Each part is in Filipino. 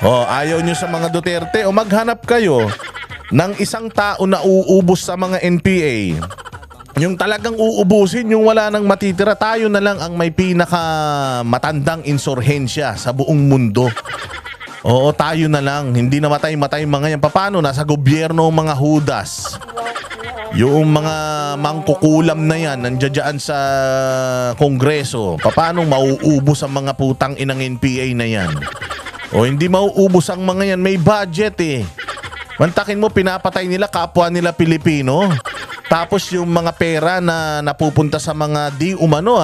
O, ayaw nyo sa mga Duterte, o maghanap kayo ng isang tao na uubos sa mga NPA. Yung talagang uubusin, yung wala nang matitira. Tayo na lang ang may pinaka matandang insurhensya sa buong mundo. Oo, tayo na lang. Hindi na matay-matay mga yan. Paano? Nasa gobyerno mga hudas. Yung mga mangkukulam na yan, nandiyan sa kongreso. Paano mauubos ang mga putang inang NPA na yan? O hindi mauubos ang mga yan. May budget eh. Mantakin mo, pinapatay nila kapwa nila Pilipino. Tapos yung mga pera na napupunta sa mga di umano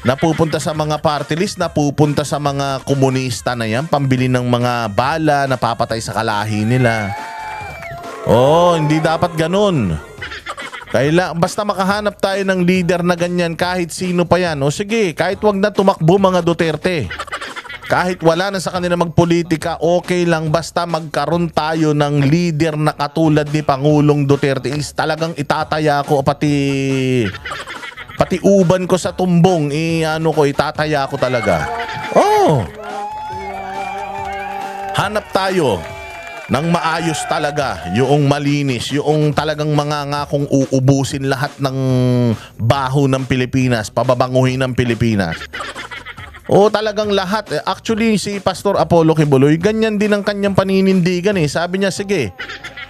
napupunta sa mga party list, napupunta sa mga komunista na yan, pambili ng mga bala, napapatay sa kalahi nila. Oh, hindi dapat ganun. Basta makahanap tayo ng leader na ganyan, kahit sino pa yan. O sige, kahit wag na tumakbo mga Duterte. Kahit wala na sa kanila magpolitika, okay lang, basta magkaroon tayo ng leader na katulad ni Pangulong Duterte. Talagang itataya ko, pati uban ko sa tumbong, itataya ko talaga. Oh! Hanap tayo ng maayos talaga, yung malinis, yung talagang mga ngakong uubusin lahat ng baho ng Pilipinas, pababanguhin ng Pilipinas. O talagang lahat. Actually, si Pastor Apollo Kibuloy, ganyan din ang kanyang paninindigan eh. Sabi niya, sige,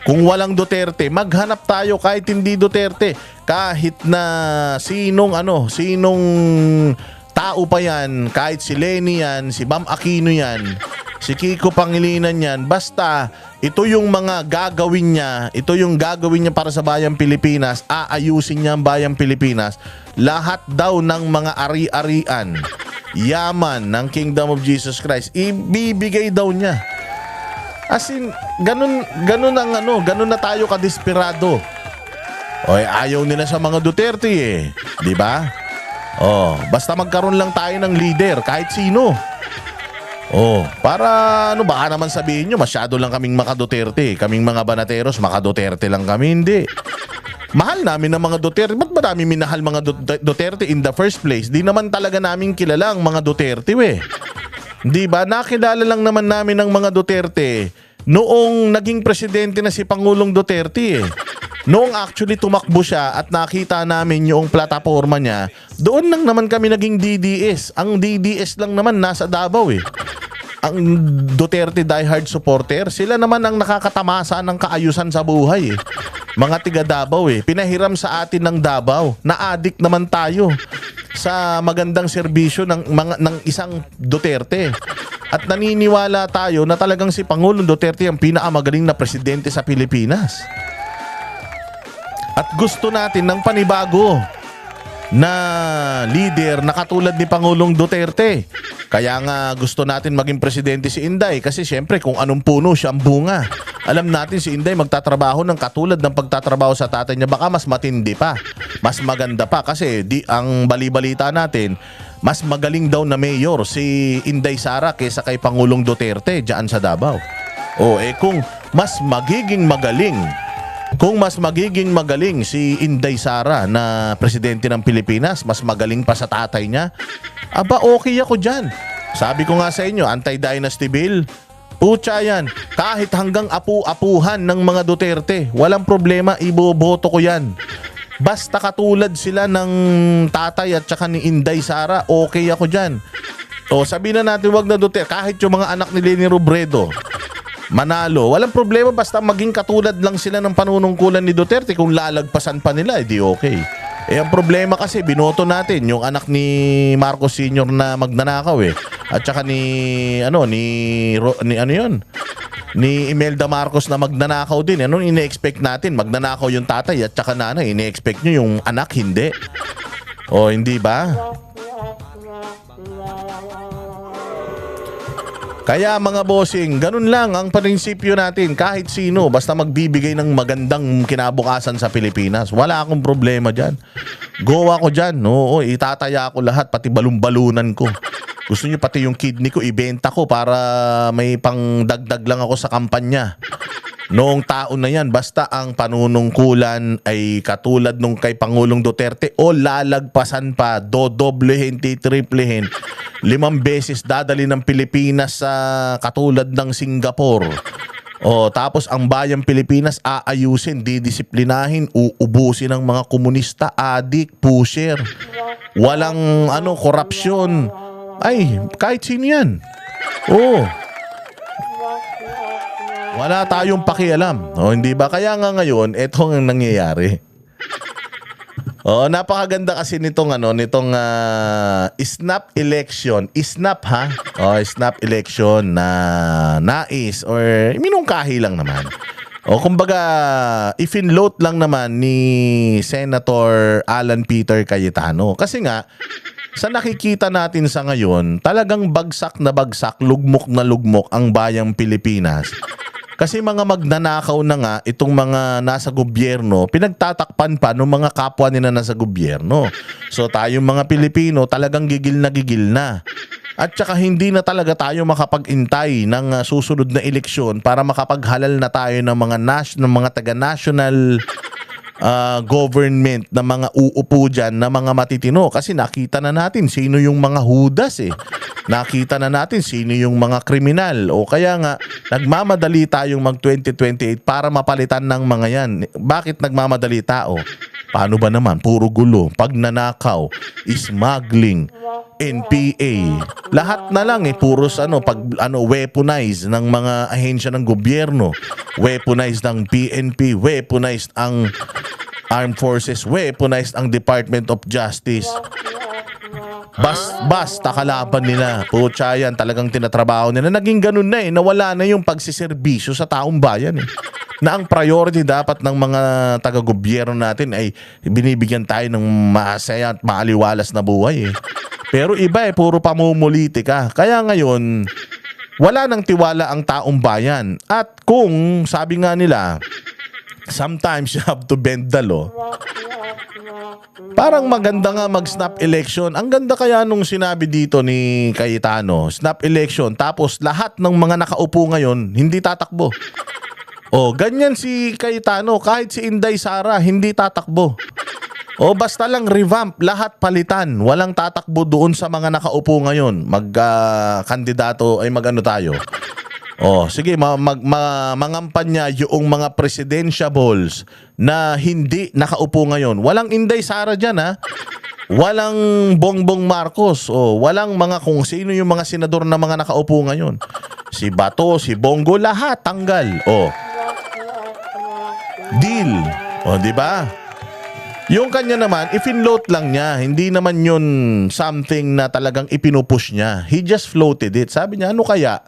kung walang Duterte, maghanap tayo kahit hindi Duterte. Kahit na sinong tao pa yan, kahit si Lenny yan, si Bam Aquino yan, si Kiko Pangilinan yan, basta ito yung mga gagawin niya, ito yung gagawin niya para sa bayang Pilipinas, aayusin niya ang bayang Pilipinas, lahat daw ng mga ari-arian, yaman ng Kingdom of Jesus Christ, ibibigay daw niya. As in, ganun na tayo kadesperado. Oy, ayaw nila sa mga Duterte eh, 'di ba? Oh, basta magkaroon lang tayo ng leader kahit sino. Oh, para baka naman sabihin nyo, masyado lang kaming maka-Duterte. Kaming mga banateros, maka-Duterte lang kami. Hindi. Mahal namin ang mga Duterte. Ba't ba namin minahal mga Duterte in the first place? Di naman talaga namin kilala ang mga Duterte, we. Di ba? Nakilala lang naman namin ang mga Duterte noong naging presidente na si Pangulong Duterte, eh. Noong actually tumakbo siya at nakita namin yung plataforma niya, doon lang naman kami naging DDS. Ang DDS lang naman nasa Davao, eh. Ang Duterte diehard supporter, sila naman ang nakakatamasa ng kaayusan sa buhay, eh. Mga tiga Davao, eh. Pinahiram sa atin ng Davao. Na-addict naman tayo sa magandang serbisyo ng isang Duterte. At naniniwala tayo na talagang si Pangulong Duterte ang pinakamagaling na presidente sa Pilipinas. At gusto natin ng panibago na leader na katulad ni Pangulong Duterte. Kaya nga gusto natin maging presidente si Inday kasi syempre kung anong puno siya ang bunga. Alam natin si Inday magtatrabaho ng katulad ng pagtatrabaho sa tatay niya, baka mas matindi pa, mas maganda pa kasi ang bali-balita natin, mas magaling daw na mayor si Inday Sara kaysa kay Pangulong Duterte diyan sa Davao. Kung mas magiging magaling si Inday Sara na presidente ng Pilipinas, mas magaling pa sa tatay niya, aba okay ako dyan. Sabi ko nga sa inyo, anti-dynasty bill, pucha yan. Kahit hanggang apu-apuhan ng mga Duterte, walang problema, iboboto ko yan. Basta katulad sila ng tatay at saka ni Inday Sara, okay ako dyan. Sabihin na natin wag na Duterte, kahit yung mga anak ni Leni Robredo, manalo, walang problema basta maging katulad lang sila ng panunungkulan ni Duterte. Kung lalagpasan pa nila, edi okay. Ang problema kasi binoto natin yung anak ni Marcos Sr. na magnanakaw, eh. At saka ni Imelda Marcos na magnanakaw din. Anong ine-expect natin? Magnanakaw yung tatay at saka nanay. Ine-expect nyo yung anak hindi. Hindi ba? Kaya mga bossing, ganun lang ang prinsipyo natin. Kahit sino, basta magbibigay ng magandang kinabukasan sa Pilipinas. Wala akong problema dyan. Go ako dyan. Oo, itataya ko lahat, pati balon-balunan ko. Gusto nyo pati yung kidney ko, ibenta ko para may pangdagdag lang ako sa kampanya. Noong taon na yan, basta ang panunungkulan ay katulad nung kay Pangulong Duterte o lalagpasan pa, dodoblehin, titriplehin. 5 beses dadali ng Pilipinas sa katulad ng Singapore. Tapos ang bayang Pilipinas aayusin, didisiplinahin, uubusin ng mga komunista, adik, pusher. Walang korupsyon. Ay, kahit sino yan. Wala tayong pakialam. Hindi ba? Kaya nga ngayon, ito ang nangyayari. Napakaganda kasi nitong snap election. Snap ha? Snap election na nais or minungkahi lang naman. Kumbaga, ifinloat lang naman ni Senator Alan Peter Cayetano. Kasi nga, sa nakikita natin sa ngayon, talagang bagsak na bagsak, lugmok na lugmok ang bayang Pilipinas. Kasi mga magnanakaw na nga itong mga nasa gobyerno, pinagtatakpan pa ng mga kapwa nila nasa gobyerno. So tayong mga Pilipino talagang gigil na. At saka hindi na talaga tayo makapag-intay ng susunod na eleksyon para makapaghalal na tayo ng mga taga-national government na mga uupo dyan na mga matitino. Kasi nakita na natin sino yung mga hudas Nakita na natin sino yung mga kriminal. O kaya nga, nagmamadali tayong mag-2028 para mapalitan ng mga yan. Bakit nagmamadali tao? Paano ba naman? Puro gulo, pagnanakaw, smuggling, NPA. Lahat na lang puros weaponize ng mga ahensya ng gobyerno. Weaponize ng PNP, weaponize ang Armed Forces, weaponize ang Department of Justice. Basta kalaban nila. Pucha yan, talagang tinatrabaho nila. Naging ganun na nawala na yung pagsiservisyo sa taong bayan Na ang priority dapat ng mga taga-gobyerno natin ay binibigyan tayo ng masaya at maaliwalas na buhay Pero iba puro pamumulitika. Kaya ngayon, wala nang tiwala ang taong bayan. At kung, sabi nga nila, sometimes you have to bend the law. Parang maganda nga mag-snap election. Ang ganda kaya nung sinabi dito ni Cayetano, snap election, tapos lahat ng mga nakaupo ngayon, hindi tatakbo. Ganyan si Cayetano, kahit si Inday Sara, hindi tatakbo. Basta lang revamp, lahat palitan. Walang tatakbo doon sa mga nakaupo ngayon. Kandidato ay tayo. Sige, mangampanya yung mga presidentiables na hindi nakaupo ngayon. Walang Inday Sara dyan Walang Bongbong Marcos. Walang mga kung sino yung mga senador na mga nakaupo ngayon. Si Bato, si Bongo, lahat tanggal. Deal. Di ba? Yung kanya naman, ifinloat lang niya. Hindi naman yun something na talagang ipinupush niya. He just floated it. Sabi niya, ano kaya?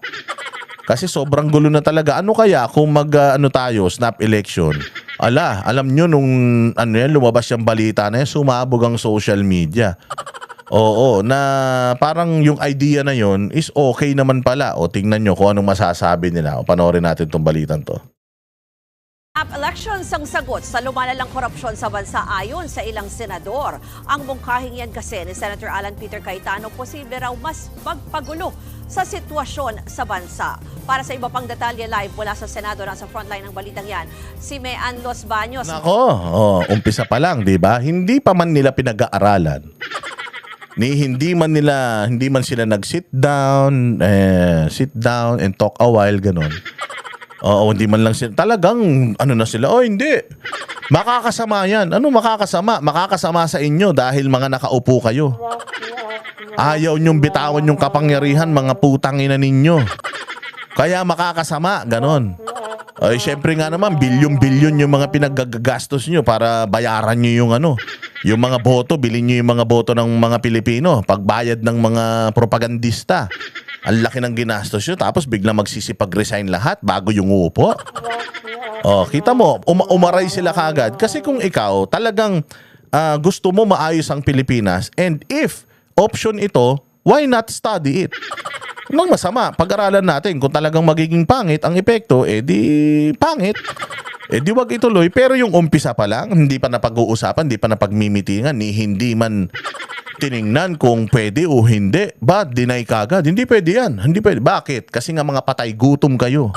Kasi sobrang gulo na talaga. Ano kaya kung tayo, snap election? Alam nyo nung lumabas yung balita na yan, sumabog ang social media. Na parang yung idea na yon is okay naman pala. Tingnan nyo kung anong masasabi nila. Panoorin natin tong balitan to. Elections ang sagot sa lumalalang korupsyon sa bansa ayon sa ilang senador. Ang mungkahing yan kasi ni Senator Alan Peter Cayetano, posible raw mas magpagulo sa sitwasyon sa bansa. Para sa iba pang detalye live mula sa Senado, nasa frontline ng balitang yan, si Mean Los Baños. Umpisa pa lang, di ba? Hindi pa man nila pinag-aaralan. Hindi man sila nag-sit down and talk a while, ganon. Hindi man lang sila. Talagang, na sila? Hindi. Makakasama yan. Ano makakasama? Makakasama sa inyo dahil mga nakaupo kayo. Ayaw nyong bitawan yung kapangyarihan, mga putang ina ninyo. Kaya makakasama, ganon. Syempre nga naman, bilyon-bilyon yung mga pinaggagastos nyo para bayaran nyo yung mga boto, bilhin nyo yung mga boto ng mga Pilipino, pagbayad ng mga propagandista. Ang laki ng ginastos nyo, tapos biglang magsisipag-resign lahat bago yung uupo. Kita mo, umaray sila kagad. Kasi kung ikaw talagang gusto mo maayos ang Pilipinas, and if option ito, why not study it? Nang masama, pag-aralan natin kung talagang magiging pangit ang epekto, di pangit. Di wag ituloy. Pero yung umpisa pa lang, hindi pa napag-uusapan, hindi pa napagmimitingan, hindi man tiningnan kung pwede o hindi. Ba, deny kagad? Hindi pwede yan. Hindi pwede. Bakit? Kasi nga mga patay gutom kayo.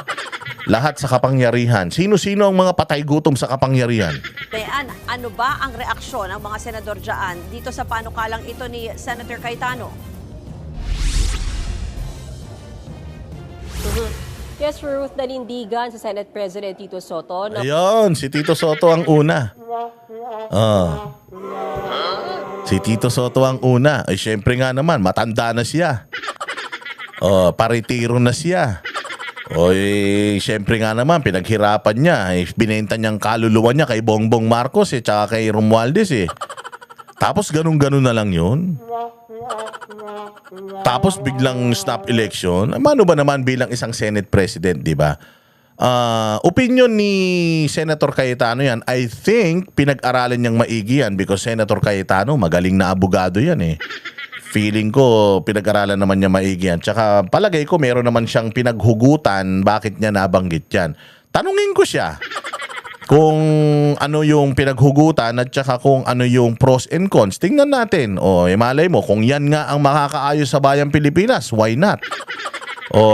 Lahat sa kapangyarihan. Sino-sino ang mga patay gutom sa kapangyarihan? Mean, ano ba ang reaksyon ng mga senador dyan dito sa panukalang ito ni Senator Cayetano? Yes, Ruth, nanindigan sa Senate President Tito Soto na Ayun, si Tito Soto ang una. Oh. Si Tito Soto ang una. Ay, syempre nga naman, matanda na siya. Oh, paritiro na siya. O syempre nga naman, pinaghirapan niya. Binenta niyang kaluluwa niya kay Bongbong Marcos tsaka kay Romualdez Tapos ganun-ganun na lang yun. Tapos biglang snap election. Ano ba naman bilang isang Senate President, di ba? Opinion ni Senator Cayetano yan, I think pinag-aralan niyang maigi yan because Senator Cayetano, magaling na abogado yan Feeling ko, pinag-aralan naman niya maigi yan. Tsaka palagay ko, meron naman siyang pinaghugutan bakit niya nabanggit yan. Tanungin ko siya kung ano yung pinaghugutan at tsaka kung ano yung pros and cons. Tingnan natin. Malay mo, kung yan nga ang makakaayos sa bayang Pilipinas, why not?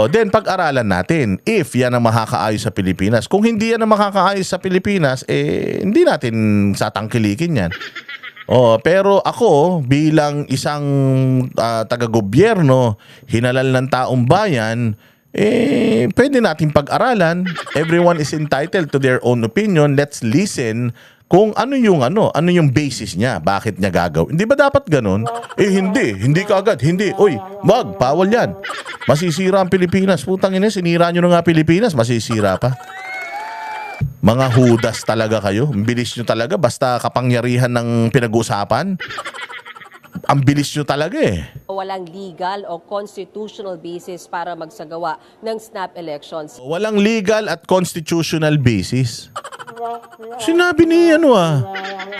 Then pag-aralan natin if yan ang makakaayos sa Pilipinas. Kung hindi yan ang makakaayos sa Pilipinas, hindi natin satangkilikin yan. Pero ako bilang isang taga-gobyerno, hinalal ng taong bayan, pwede natin pag-aralan. Everyone is entitled to their own opinion. Let's listen kung ano yung basis niya, bakit niya gagawin. Hindi ba dapat ganun? Hindi kagad, hindi. Uy, bawal yan. Masisira ang Pilipinas. Putang ina, sinira nyo na nga Pilipinas, masisira pa. Mga hudas talaga kayo. Ang bilis nyo talaga, basta kapangyarihan ng pinag-uusapan. Ang bilis nyo talaga walang legal o constitutional basis para magsagawa ng snap elections. Walang legal at constitutional basis. Sinabi ni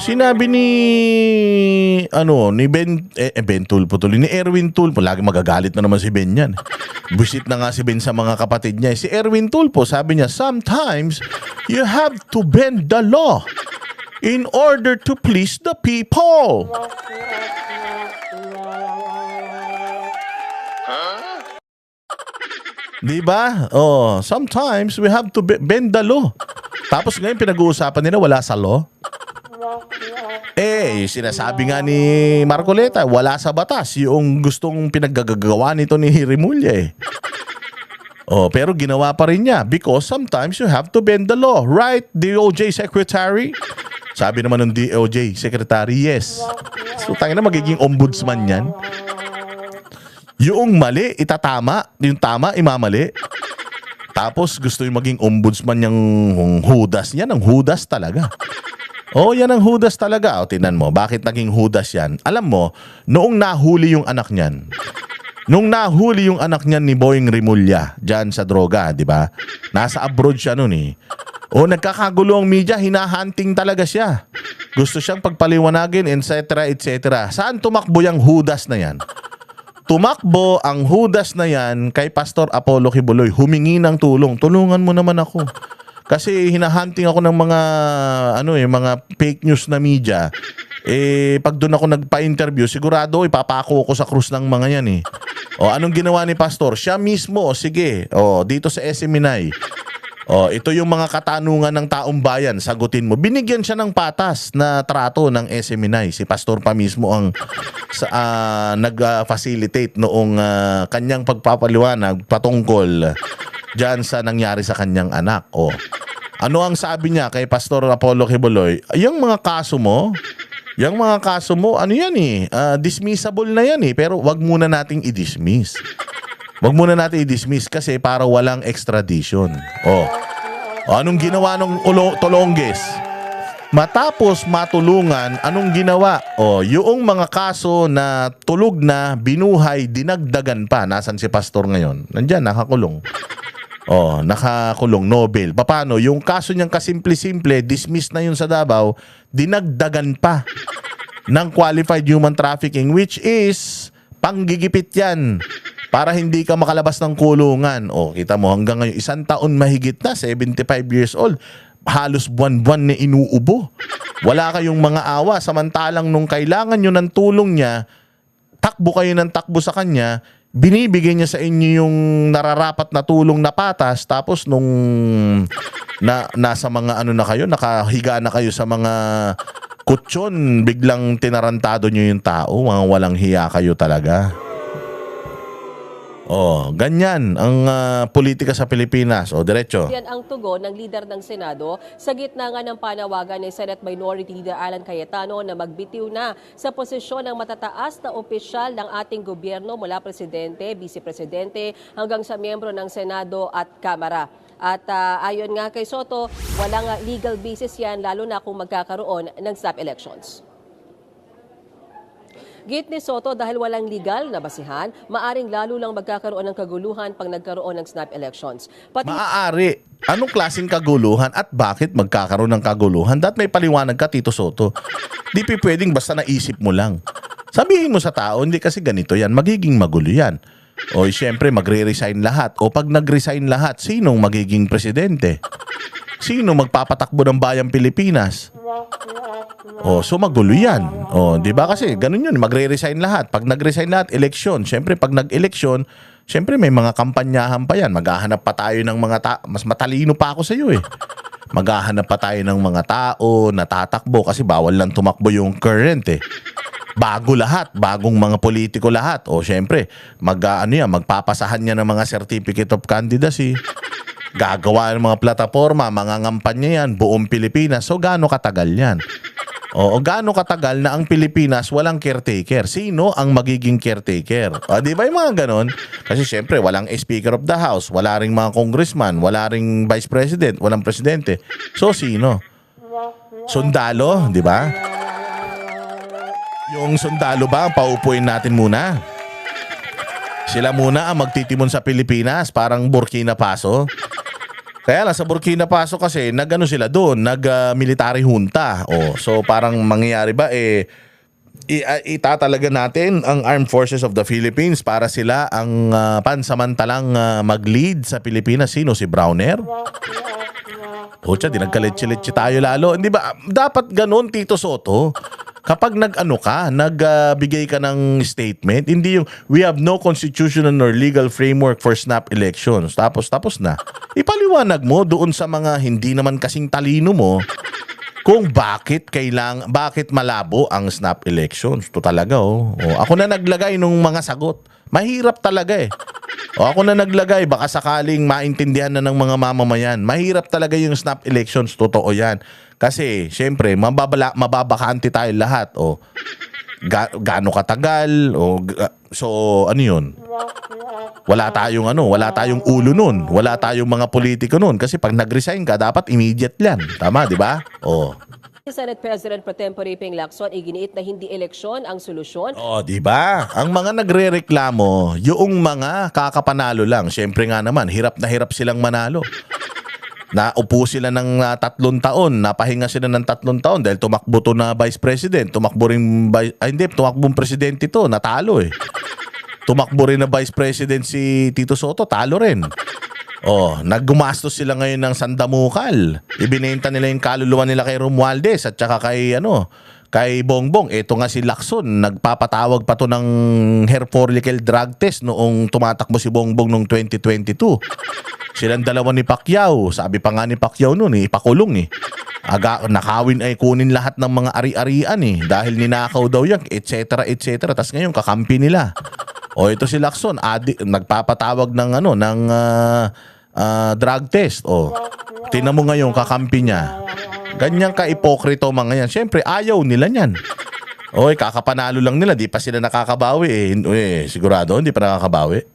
Sinabi ni Ben Tulfo tuloy, ni Erwin Tulfo. Lagi magagalit na naman si Ben yan. Busit na nga si Ben sa mga kapatid niya. Si Erwin Tulfo, sabi niya, sometimes you have to bend the law in order to please the people. Diba? Sometimes we have to bend the law. Tapos ngayon pinag-uusapan nila wala sa law. Sinasabi nga ni Marcoleta, wala sa batas yung gustong pinaggagawa nito ni Rimulya pero ginawa pa rin niya because sometimes you have to bend the law. Right, DOJ Secretary? Sabi naman ng DOJ Secretary, yes. So tangina na magiging ombudsman yan. Yung mali, itatama. Yung tama, imamali. Tapos gusto yung maging ombudsman yung hudas niya. Ang hudas talaga. Yan ang hudas talaga. Tingnan mo, bakit naging hudas yan? Alam mo, noong nahuli yung anak niyan, ni Boying Rimulya dyan sa droga, di ba? Nasa abroad siya noon nagkakagulo ang media, hinahunting talaga siya. Gusto siyang pagpaliwanagin, etc., etc. Saan tumakbo yung hudas na yan? Tumakbo ang hudas na yan kay Pastor Apollo Kibuloy. Humingi ng tulong. Tulungan mo naman ako. Kasi hinahunting ako ng mga mga fake news na media. Pag doon ako nagpa-interview, sigurado ipapako ko sa krus ng mga yan anong ginawa ni Pastor? Siya mismo, sige. Dito sa SMNI. Ito yung mga katanungan ng taong bayan, sagutin mo. Binigyan siya ng patas na trato ng SMNI. Si Pastor pa mismo ang nag-facilitate noong kanyang pagpapaliwanag patungkol dyan sa nangyari sa kanyang anak. Ano ang sabi niya kay Pastor Apollo Kibuloy? Yung mga kaso mo, ano yan dismissible na yan pero wag muna nating i-dismiss. Wag muna natin i-dismiss kasi para walang extradition. Anong ginawa ng Tolonges? Matapos matulungan, anong ginawa? Yung mga kaso na tulog na, binuhay, dinagdagan pa. Nasaan si Pastor ngayon? Nandyan, nakakulong. Nakakulong, Nobel. Paano? Yung kaso niyang kasimple-simple, dismiss na yun sa Davao, dinagdagan pa ng qualified human trafficking, which is panggigipit yan. Para hindi ka makalabas ng kulungan. Kita mo hanggang ngayon, 1 taon mahigit na, 75 years old. Halos buwan-buwan na inuubo. Wala kayong mga awa. Samantalang nung kailangan nyo ng tulong niya, takbo kayo ng takbo sa kanya, binibigay niya sa inyo yung nararapat na tulong na patas, tapos nung nasa mga na kayo, nakahiga na kayo sa mga kutsyon, biglang tinarantado nyo yung tao. Mga walang hiya kayo talaga. Ganyan ang politika sa Pilipinas. Diretso. Yan ang tugon ng lider ng Senado sa gitna nga ng panawagan ni Senate Minority Leader Alan Cayetano na magbitiw na sa posisyon ng matataas na opisyal ng ating gobyerno mula presidente, vice-presidente hanggang sa miyembro ng Senado at Kamara. At ayon nga kay Soto, walang legal basis yan lalo na kung magkakaroon ng snap elections. Git ni Soto, dahil walang legal na basihan, maaring lalo lang magkakaroon ng kaguluhan pag nagkaroon ng snap elections. Maaari. Anong klaseng kaguluhan at bakit magkakaroon ng kaguluhan? Dapat may paliwanag ka, Tito Soto. Di pwedeng basta naisip mo lang. Sabihin mo sa tao, hindi kasi ganito yan. Magiging magulo yan. Siyempre magre-resign lahat. Pag nag-resign lahat, sinong magiging presidente? Sino magpapatakbo ng bayang Pilipinas? So magulo yan. Di ba kasi ganun yun, magre-resign lahat. Pag nag-resign lahat, eleksyon. Siyempre pag nag-eleksyon, siyempre may mga kampanyahan pa yan. Maghahanap pa tayo ng mga mas matalino pa ako sa iyo eh. Maghahanap pa tayo ng mga tao na tatakbo kasi bawal lang tumakbo yung current eh. Bago lahat, bagong mga politiko lahat. Siyempre, magpapasahan niya ng mga certificate of candidacy. Gagawa ng mga plataforma, mga ngampanya yan, buong Pilipinas. So, gaano katagal yan? Gaano katagal na ang Pilipinas walang caretaker? Sino ang magiging caretaker? Di ba yung mga ganon? Kasi syempre, walang Speaker of the House, wala ring mga congressman, wala ring Vice President, walang presidente. So, sino? Sundalo, di ba? Yung sundalo ba, paupuin natin muna? Sila muna ang magtitimon sa Pilipinas, parang Burkina Faso. Kaya lang sa Burkina Faso kasi nagano sila doon, nag-military junta. So parang mangyayari ba itatalaga natin ang Armed Forces of the Philippines para sila ang pansamantalang mag-lead sa Pilipinas. Sino? Si Browner? Di nagkaletse-letse tayo lalo. Hindi ba? Dapat ganun, Tito Soto. Kapag nagbigay ka ng statement, hindi yung we have no constitutional or legal framework for snap elections. Tapos na. Ipaliwanag mo doon sa mga hindi naman kasing talino mo kung bakit malabo ang snap elections. Ito talaga ako na naglagay nung mga sagot. Mahirap talaga eh. Ako na naglagay, baka sakaling maintindihan na ng mga mamamayan. Mahirap talaga yung snap elections, totoo yan. Kasi, syempre, mababakante tayo lahat. Gaano katagal? So, ano yun? Wala tayong ulo nun. Wala tayong mga politiko nun. Kasi pag nag-resign ka, dapat immediate yan. Tama, di ba? Senate President Pro Tempore Ping Lacson iginiit na hindi eleksyon ang solusyon. Di ba? Ang mga nagrereklamo, yung mga kakapanalo lang. Syempre nga naman, hirap na hirap silang manalo. Naupo sila ng 3 taon, napahinga sila ng 3 taon dahil tumakbo to na Vice President, tumakbong presidente to, natalo eh. Tumakbo rin na Vice President si Tito Soto, talo rin. Naggumastos sila ngayon ng sandamukal. Ibinenta nila yung kaluluwa nila kay Romualdez at saka kay Bongbong. Ito nga si Lacson, nagpapatawag pa to ng hair follicle drug test noong tumatakbo si Bongbong noong 2022. Silang dalawa ni Pacquiao. Sabi pa nga ni Pacquiao noon, ipakulong eh. Nakawin ay kunin lahat ng mga ari-arian eh. Dahil ninakaw daw yan, etc. Tapos ngayon, kakampi nila. Ito si Lacson, nagpapatawag ng drug test. Tingnan mo ngayon, kakampi niya. Ganyan ka-ipokrito mga yan. Siyempre, ayaw nila yan. Kakapanalo lang nila, di pa sila nakakabawi eh. Sigurado, hindi pa nakakabawi.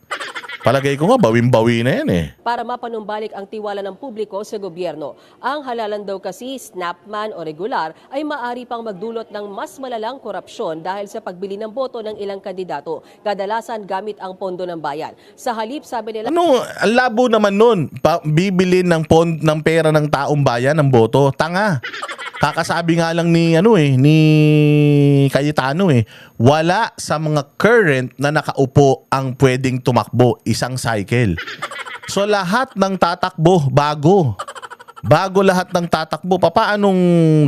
Palagay ko nga, bawin-bawi na yan eh. Para mapanumbalik ang tiwala ng publiko sa gobyerno, ang halalan daw kasi snapman o regular ay maaari pang magdulot ng mas malalang korupsyon dahil sa pagbili ng boto ng ilang kandidato, kadalasan gamit ang pondo ng bayan. Sa halip, sabi nila... Ang labo naman nun. Bibili ng pera ng taong bayan ng boto. Tanga. Kakasabi nga lang ni Cayetano wala sa mga current na nakaupo ang pwedeng tumakbo isang cycle. So lahat ng tatakbo bago. Bago lahat ng tatakbo, paanong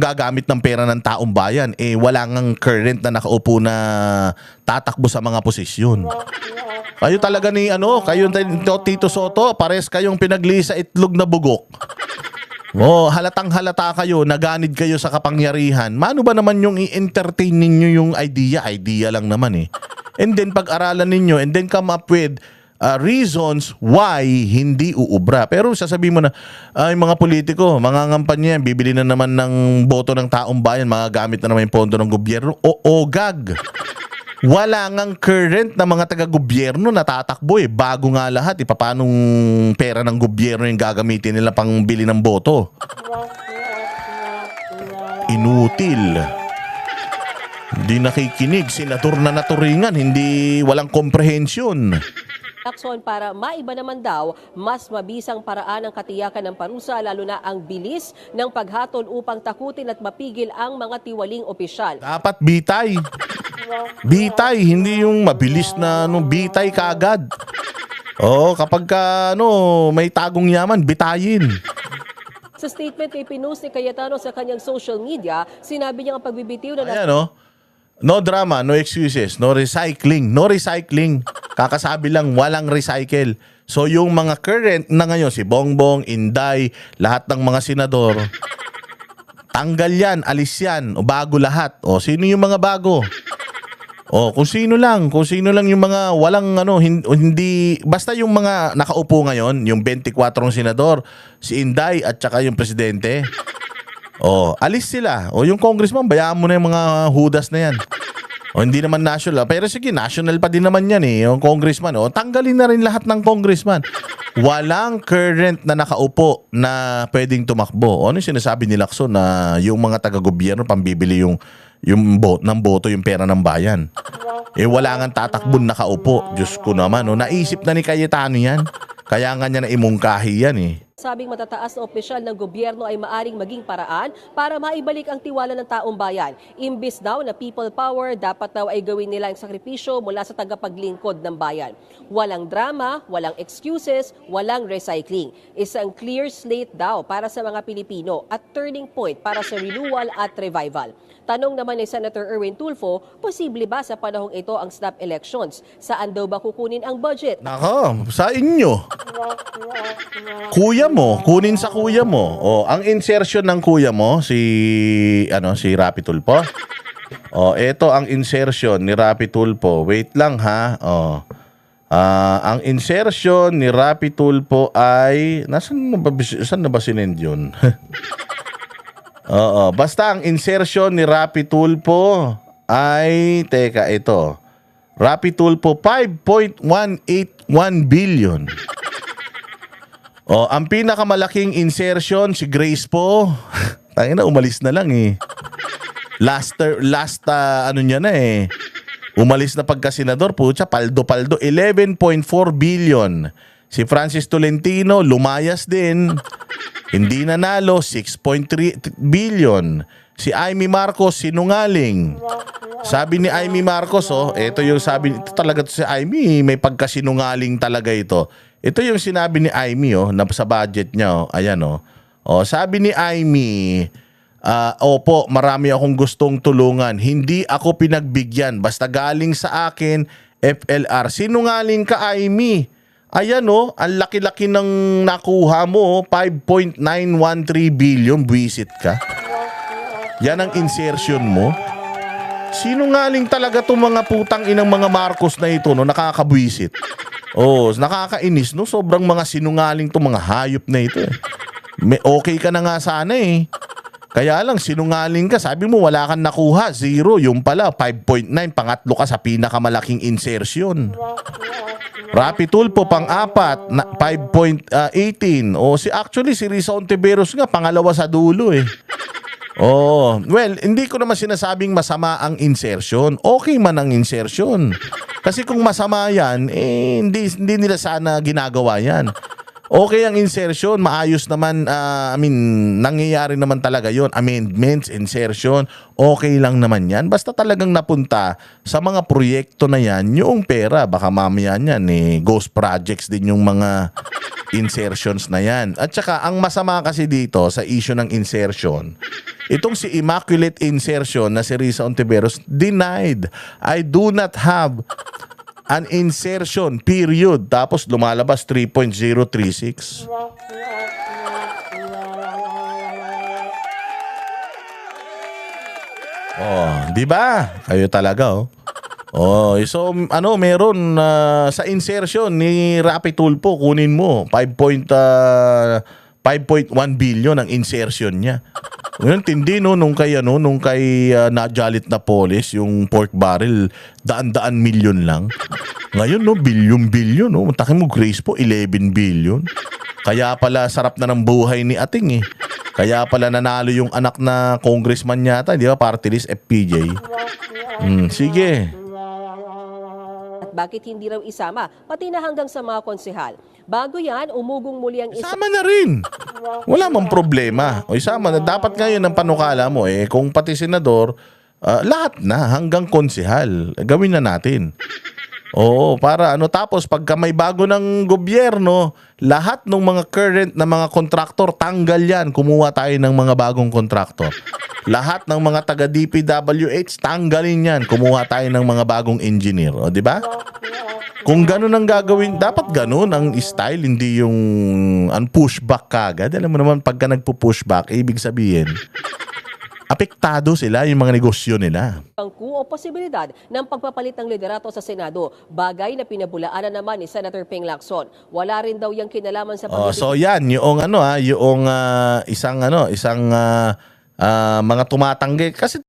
gagamit ng pera ng taong bayan? Wala ngang current na nakaupo na tatakbo sa mga posisyon. Kayo talaga kayo Tito Soto, pares kayong pinagli sa itlog na bugok. Halatang halata kayo, naganid kayo sa kapangyarihan. Mano ba naman yung i-entertain ninyo yung idea? Idea lang naman eh. And then pag-aralan ninyo and then come up with reasons why hindi uubra. Pero sasabihin mo na, ay mga politiko, mangangampanya yan, bibili na naman ng boto ng taong bayan, magagamit na naman yung pondo ng gobyerno. O gag. Wala ngang current na mga taga-gobyerno na tatakbo eh. Bago nga lahat, papanong pera ng gobyerno yung gagamitin nila pang bili ng boto. Inutil. Hindi nakikinig, senador na naturingan, hindi walang komprehensyon. Lacson para maiba naman daw, mas mabisang paraan ng katiyakan ng parusa lalo na ang bilis ng paghatol upang takutin at mapigil ang mga tiwaling opisyal. Dapat bitay. Bitay, hindi yung mabilis na bitay kaagad. Oo, kapag may tagong yaman, bitayin. Sa statement ay pinost ni Cayetano sa kanyang social media, sinabi niya ang pagbibitiw na Ayan no drama, no excuses, no recycling. No recycling. Kakasabi lang, walang recycle. So yung mga current na ngayon, si Bongbong, Inday, lahat ng mga senador, tanggal yan, alis yan, o bago lahat. O sino yung mga bago? O kung sino lang yung mga walang hindi, basta yung mga nakaupo ngayon, yung 24 senador, si Inday at saka yung presidente. O alis sila. O yung congressman, bayaan mo na yung mga hudas na yan. O hindi naman national. Pero sige, national pa din naman yan eh. Yung congressman. O tanggalin na rin lahat ng congressman. Walang current na nakaupo na pwedeng tumakbo. O ano yung sinasabi ni Lacson na yung mga taga-gobyerno pambibili yung ng boto, yung pera ng bayan. Eh wala nga tatakbon nakaupo. Diyos ko naman. Naisip na ni Cayetano yan. Kaya nga niya na imungkahi yan eh. sabing matataas na opisyal ng gobyerno ay maaring maging paraan para maibalik ang tiwala ng taong bayan. Imbis daw na people power, dapat daw ay gawin nila ang sakripisyo mula sa tagapaglingkod ng bayan. Walang drama, walang excuses, walang recycling. Isang clear slate daw para sa mga Pilipino at turning point para sa renewal at revival. Tanong naman ni Senator Erwin Tulfo, posible ba sa panahong ito ang snap elections? Saan daw ba kukunin ang budget? Nako, sa inyo. Kuya mo, kunin sa kuya mo. O, ang insertion ng kuya mo si Rapi Tulfo. O, ito ang insertion ni Rapi Tulfo. Wait lang ha. O. Ang insertion ni Rapi Tulfo ay saan na ba sinend yun? Oo, basta ang insertion ni Rapi Tulfo ay ito. Rapi Tulfo 5.181 billion. Oh, ang pinakamalaking insertion si Grace po. Tangina, umalis na lang eh. Last niya na eh. Umalis na pagka-senador, putya, paldo-paldo, 11.4 billion. Si Francis Tolentino, lumayas din. Hindi nanalo, 6.3 billion. Si Amy Marcos, sinungaling. Sabi ni Amy Marcos, ito yung sabi, ito talaga to si Amy, may pagkasinungaling talaga ito. Ito yung sinabi ni Amy, na sa budget niya, ayan, sabi ni Amy, opo, marami akong gustong tulungan. Hindi ako pinagbigyan. Basta galing sa akin, FLR. Sinungaling ka, Amy. Ayan ang laki-laki ng nakuha mo, 5.913 billion, buwisit ka. Yan ang insertion mo. Sinungaling talaga itong mga putang inang mga Marcos na ito, nakakabwisit. Nakakainis, sobrang mga sinungaling itong mga hayop na ito. Okay ka na nga sana eh. Kaya lang, sinungaling ka. Sabi mo, wala kang nakuha. 0. Yung pala, 5.9. Pangatlo ka sa pinakamalaking insertion. Rapi Tulfo, pang-apat, 5.18. Actually, si Risa Ontiveros nga, pangalawa sa dulo eh. Well, hindi ko naman sinasabing masama ang insertion. Okay man ang insertion. Kasi kung masama yan, hindi nila sana ginagawa yan. Okay ang insertion, maayos naman, nangyayari naman talaga yon. Amendments, insertion, okay lang naman yan. Basta talagang napunta sa mga proyekto na yan, yung pera, baka mamaya yan, ghost projects din yung mga insertions na yan. At saka, ang masama kasi dito sa issue ng insertion, itong si Immaculate Insertion na si Risa Ontiveros, denied. I do not have an insertion, period. Tapos lumalabas 3.036. Di ba? Kayo talaga, Oh, so meron sa insertion ni Rapi Tulfo, kunin mo 5.1 billion ang insertion niya. Ngayon tindi nung kay Najalit Napoles yung pork barrel daan-daan milyon lang. Ngayon bilyon no. Takin mo Grace po 11 billion. Kaya pala sarap na ng buhay ni Ating eh. Kaya pala nanalo yung anak na congressman yata, di ba? Party list FPJ. Sige. At bakit hindi raw isama, pati na hanggang sa mga konsehal. Bago yan, umugong muli ang Sama na rin. Wala mang problema. O isama na. Dapat ngayon ang panukala mo kung pati senador, lahat na hanggang konsehal. Gawin na natin. Oo, para tapos pagka may bago ng gobyerno, lahat ng mga current na mga kontraktor, tanggal yan. Kumuha tayo ng mga bagong kontraktor. Lahat ng mga taga DPWH, tanggalin yan. Kumuha tayo ng mga bagong engineer. O, di ba? Kung ganun ang gagawin, dapat ganun ang style, hindi yung pushback kagad. Alam mo naman, pagka nagpo-pushback, ibig sabihin, apektado sila yung mga negosyo nila. bangku o posibilidad ng pagpapalit ng liderato sa Senado, bagay na pinabulaanan naman ni Senator Ping Lacson. Wala rin daw yung kinalaman sa So yan, yung isang mga tumatanggi kasi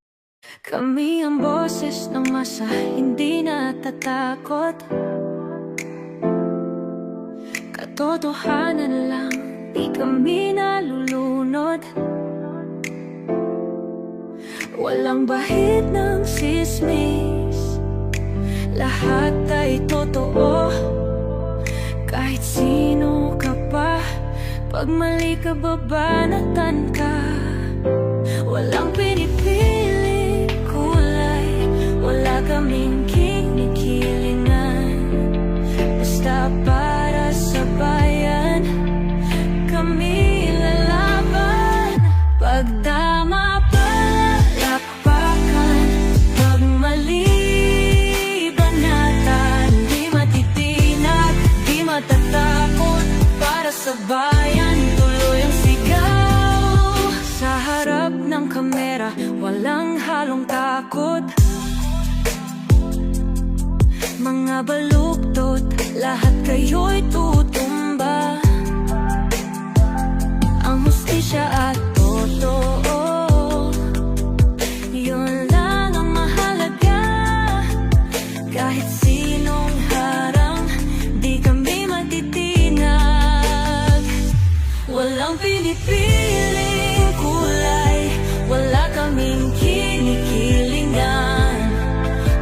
Kami ang boses ng masa, hindi natatakot. Katotohanan lang, di kami nalulunod. Walang bahid ng sismis, lahat ay totoo. Kahit sino ka pa, pag mali ka babanatan ka. Walang pinipili kulay, wala kaming kinikilingan. Basta para sa bayan, kami lalaban. Pag tama palakpakan, pag mali banatan. Di matitinag, di matatakot, para sa bayan tuloy ang sigaw. Sa harap ng kamera, walang halong takot. Mga baluktot, lahat kayo'y tutumba. Ang hustisya at totoo, yun lang ang mahalaga. Kahit sinong harang, di kami matitinag. Walang pinipiling kulay, wala kaming kinikilingan.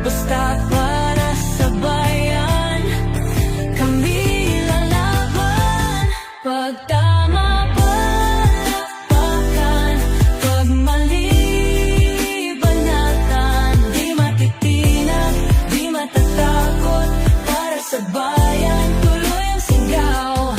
Basta para sa bayan, kami lalaban. Pag tama palakpakan, pag mali banatan. Di matitinag, di matatakot, para sa bayan tuloy ang sigaw.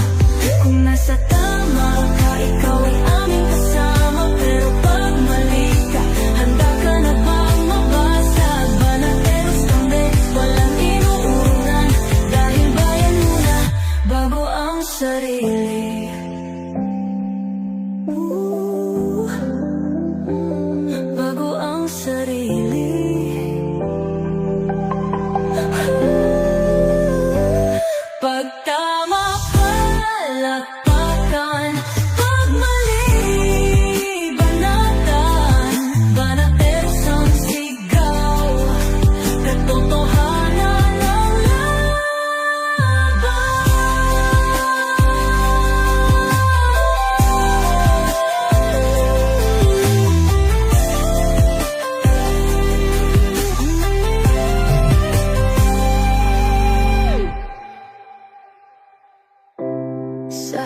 Kung nasa tama ka, ikaw ay aming kasama. Pero pag mali ka, handa ka na bang mabasag? Banateros kami, walang inuunan. Dahil bayan muna, bago ang sarili. Bago ang sarili. Pag tama palakpakan, pag mali banatan. Banateros ang sigaw, katotohanan ang laban. Sa